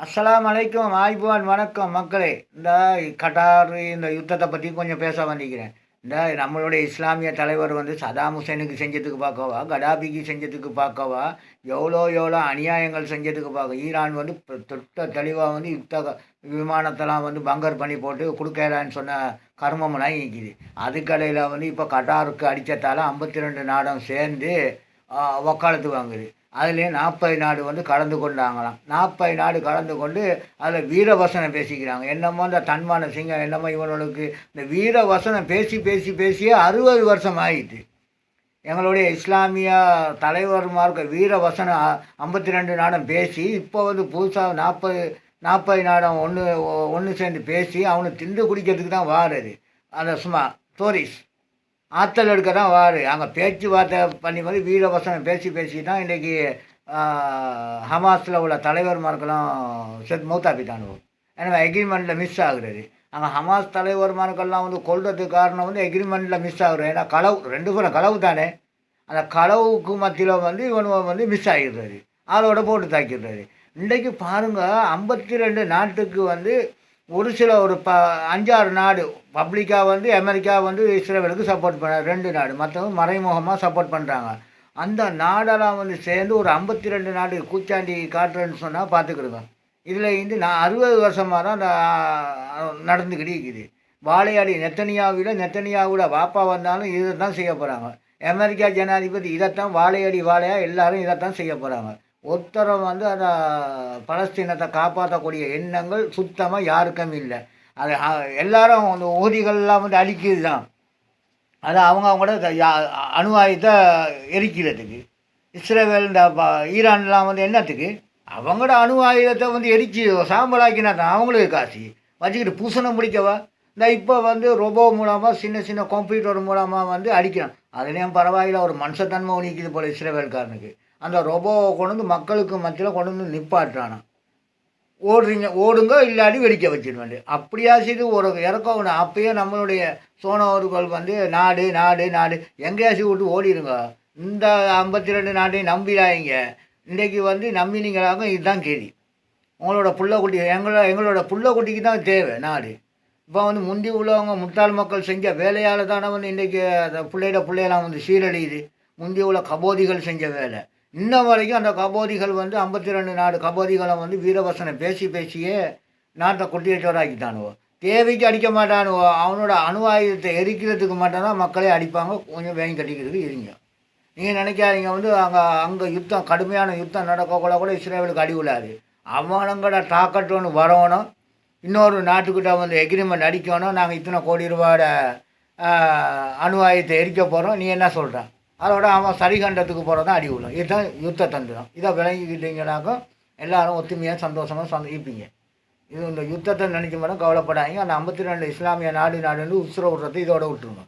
அஸ்ஸலாமு அலைக்கும் ஆய்வான் வணக்கம் மக்களே. கட்டார் இந்த யுத்தத்தை பற்றி கொஞ்சம் பேச வந்திருக்கிறேன். நம்மளுடைய இஸ்லாமிய தலைவர் சதாம் ஹுசேனுக்கு செஞ்சதுக்கு பார்க்கவா, கடாபிக்கு செஞ்சதுக்கு பார்க்கவா, எவ்வளோ எவ்வளோ அநியாயங்கள் செஞ்சதுக்கு பார்க்க ஈரான் தொட்ட தெளிவாக யுத்த விமானத்தெல்லாம் பங்கர் பண்ணி போட்டு கொடுக்கலான்னு சொன்ன கர்மமெல்லாம் இருக்குது. அதுக்கடையில் இப்போ கட்டாருக்கு அடித்ததால் 52 நாடும் சேர்ந்து வக்காலத்து வாங்குது. அதுலேயும் 40 நாடு கலந்து கொண்டாங்களாம். 40 நாடு கலந்து கொண்டு அதில் வீரவசனம் பேசிக்கிறாங்க. என்னமோ இந்த தன்மான சிங்கம் என்னமோ இவர்களுக்கு இந்த வீரவசனம் பேசி பேசி பேசியே 60 வருஷம் ஆகிட்டு. எங்களுடைய இஸ்லாமிய தலைவர்மார்க்க வீரவசனம் 52 நாடம் பேசி இப்போ புதுசாக 40 நாடம் ஒன்று சேர்ந்து பேசி அவனுக்கு திண்டு குடிக்கிறதுக்கு தான் வாருது. அந்த சும்மா டோரிஸ் ஆற்றல் எடுக்க தான் வாரு. அங்கே பேச்சுவார்த்தை பண்ணி வீரவசனம் பேசி பேசி தான் இன்றைக்கி ஹமாஸில் உள்ள தலைவர்மார்களெலாம் மௌத்தாப்பிட்டானு. எனவே எக்ரிமெண்ட்டில் மிஸ் ஆகுறது. அங்கே ஹமாஸ் தலைவர்மார்கள்லாம் கொள்றதுக்கு காரணம் எக்ரிமெண்ட்டில் மிஸ் ஆகுறது. ஏன்னா களவு 2 பேரும் களவு தானே. அந்த களவுக்கு மத்தியில் இவன் மிஸ் ஆகிடுறாரு. ஆளோட போட்டு தாக்கிடுறாரு. இன்றைக்கு பாருங்கள் 52 நாட்டுக்கு ஒரு சில ஒரு 5-6 நாடு பப்ளிக்காக அமெரிக்கா இஸ்ரேலுக்கு சப்போர்ட் பண்ண 2 நாடு, மற்றவங்க மறைமுகமாக சப்போர்ட் பண்ணுறாங்க. அந்த நாடெல்லாம் சேர்ந்து ஒரு 52 நாடு கூச்சாண்டி காட்டுறேன்னு சொன்னால் பார்த்துக்கிடுங்க. இதில் நான் 60 வருஷமாக தான் நடந்துக்கிட்டு இருக்குது. வாழையாடி நெத்தனியாவோட வாப்பா வந்தாலும் இதை தான் செய்ய போகிறாங்க. அமெரிக்கா ஜனாதிபதி இதைத்தான் வாழையடி வாழையாக எல்லாரும் இதைத்தான் செய்ய போகிறாங்க. ஒருத்தரம் அந்த பலஸ்தீனத்தை காப்பாற்றக்கூடிய எண்ணங்கள் சுத்தமாக யாருக்கும் இல்லை. அது எல்லாரும் அந்த ஊதிகள்லாம் அழிக்கிறது தான். அது அவங்களோட அணு ஆயுதத்தை எரிக்கிறதுக்கு. இஸ்ரேல் இந்த ஈரான்லாம் என்னத்துக்கு அவங்களோட அணு ஆயுதத்தை எரிச்சு சாம்பலாக்கினா தான் அவங்களுக்கு காசு வச்சுக்கிட்டு பூசணம் முடிக்கவா. இந்த இப்போ ரொபோ மூலமாக சின்ன சின்ன கம்ப்யூட்டர் மூலமாக அடிக்கிறான். அதுலேயும் பரவாயில்ல, ஒரு மனுஷத்தன்மை ஒழிக்குது போல் இஸ்ரேல்காரனுக்கு. அந்த ரொபோவை கொண்டு மக்களுக்கு மத்தியில் கொண்டு நிப்பாட்டுறானா. ஓடுங்க இல்லாட்டி வெடிக்க வச்சிருவேன். அப்படியா செய்து ஒரு இறக்கணும். அப்பயே நம்மளுடைய சோனவர்கள் நாடு நாடு நாடு எங்கேயாச்சும் விட்டு ஓடிடுங்க. இந்த 52 நாட்டையும் நம்பிடாதீங்க. இன்றைக்கு நம்பினீங்களாக இதுதான் கேள்வி. உங்களோட புள்ளக்குட்டி எங்களோட புள்ளக்குட்டிக்கு தான் தேவை நாடு. இப்போ முந்தி உள்ளவங்க முட்டாள் மக்கள் செஞ்ச வேலையால் தானே இன்றைக்கி அந்த பிள்ளையெல்லாம் சீரழியுது. முந்தி உள்ள கபோதிகள் செஞ்ச வேலை. இன்ன வரைக்கும் அந்த கபோதிகள் 52 நாடு கபோதிகளை வீரவசனம் பேசி பேசியே நாட்டை குட்டியச்சோராக்கிட்டானுவோ. தேவைக்கு அடிக்க மாட்டானுவோ. அவனோட அணு ஆயுதத்தை எரிக்கிறதுக்கு மட்டும்தான் மக்களே அடிப்பாங்க. கொஞ்சம் வேங்கி கட்டிக்கிறதுக்கு இருங்க. நீங்கள் நினைக்காதீங்க அங்கே யுத்தம் கடுமையான யுத்தம் நடக்கக்கூட கூட இஸ்ரேலுக்கு அடி விடாது. அவனங்கட டாக்கெட் ஒன்று வரணும். இன்னொரு நாட்டுக்கிட்ட எக்ரிமெண்ட் அடிக்கணும். நாங்கள் இத்தனை கோடி ரூபாயோட அணு ஆயுதத்தை எரிக்க போகிறோம். நீ என்ன சொல்கிறான்? அதோட அவன் சரிகண்டத்துக்கு போகிறதான் அடி விடும். இதுதான் யுத்த தந்திரம். இதை விளங்கிக்கிட்டீங்கன்னாக்கா எல்லோரும் ஒத்துமையாக சந்தோஷமாக இருப்பீங்க. இது இந்த யுத்தத்தை நினைக்க மட்டும் கவலைப்படாதீங்க. அந்த 52 இஸ்லாமிய நாடுன்னு உசுர விட்றதை இதோட விட்டுருங்க.